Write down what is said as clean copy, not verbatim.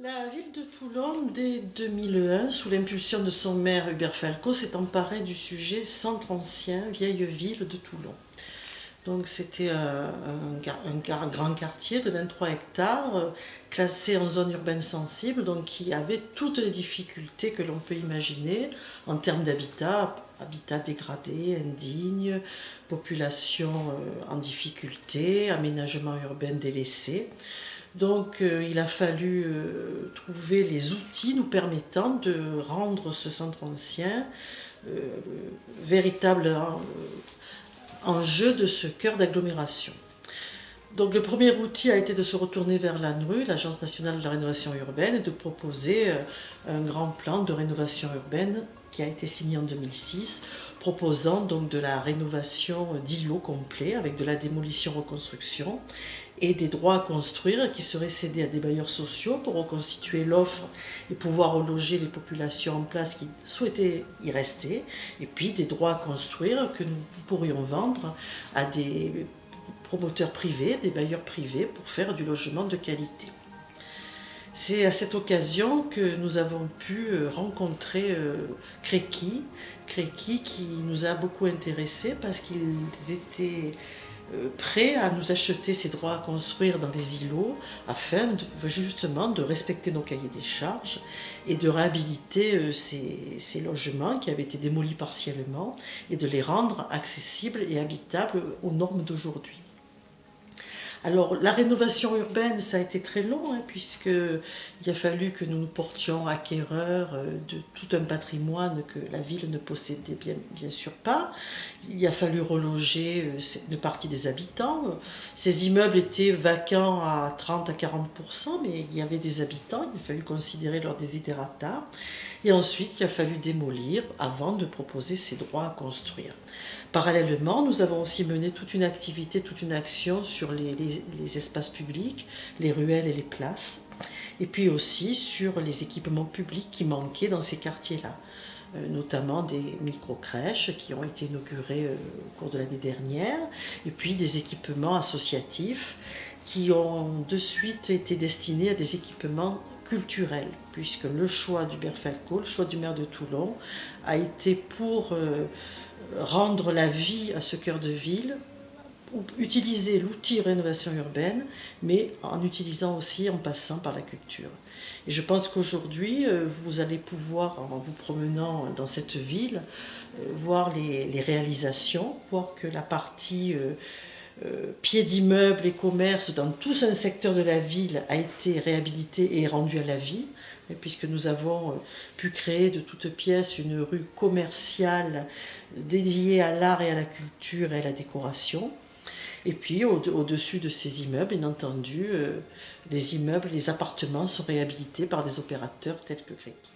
La ville de Toulon, dès 2001, sous l'impulsion de son maire Hubert Falco, s'est emparée du sujet Centre ancien, vieille ville de Toulon. Donc c'était un grand quartier de 23 hectares, classé en zone urbaine sensible, donc qui avait toutes les difficultés que l'on peut imaginer en termes d'habitat, habitat dégradé, indigne, population en difficulté, aménagement urbain délaissé. Donc il a fallu trouver les outils nous permettant de rendre ce centre ancien euh, véritable enjeu de ce cœur d'agglomération. Donc le premier outil a été de se retourner vers l'ANRU, l'Agence nationale de la rénovation urbaine, et de proposer un grand plan de rénovation urbaine qui a été signé en 2006, proposant donc de la rénovation d'îlots complets avec de la démolition-reconstruction et des droits à construire qui seraient cédés à des bailleurs sociaux pour reconstituer l'offre et pouvoir reloger les populations en place qui souhaitaient y rester, et puis des droits à construire que nous pourrions vendre à des promoteurs privés, des bailleurs privés pour faire du logement de qualité. C'est à cette occasion que nous avons pu rencontrer Créqui qui nous a beaucoup intéressés parce qu'ils étaient prêts à nous acheter ces droits à construire dans les îlots afin justement de respecter nos cahiers des charges et de réhabiliter ces logements qui avaient été démolis partiellement et de les rendre accessibles et habitables aux normes d'aujourd'hui. Alors la rénovation urbaine, ça a été très long, puisqu'il a fallu que nous nous portions acquéreurs de tout un patrimoine que la ville ne possédait bien sûr pas. Il a fallu reloger une partie des habitants. Ces immeubles étaient vacants à 30 à 40%, mais il y avait des habitants, il a fallu considérer leur desiderata. Et ensuite, il a fallu démolir avant de proposer ces droits à construire. Parallèlement, nous avons aussi mené toute une activité, toute une action sur les espaces publics, les ruelles et les places, et puis aussi sur les équipements publics qui manquaient dans ces quartiers-là, notamment des micro-crèches qui ont été inaugurées au cours de l'année dernière, et puis des équipements associatifs qui ont de suite été destinés à des équipements culturels, puisque le choix d'Hubert Falco, le choix du maire de Toulon, a été pour rendre la vie à ce cœur de ville, utiliser l'outil rénovation urbaine, mais en utilisant aussi, en passant par la culture. Et je pense qu'aujourd'hui, vous allez pouvoir, en vous promenant dans cette ville, voir les réalisations, voir que la partie pieds d'immeubles et commerces dans tout un secteur de la ville a été réhabilité et rendu à la vie, puisque nous avons pu créer de toutes pièces une rue commerciale dédiée à l'art et à la culture et à la décoration. Et puis au-dessus de ces immeubles, bien entendu, les immeubles, les appartements sont réhabilités par des opérateurs tels que Créqui.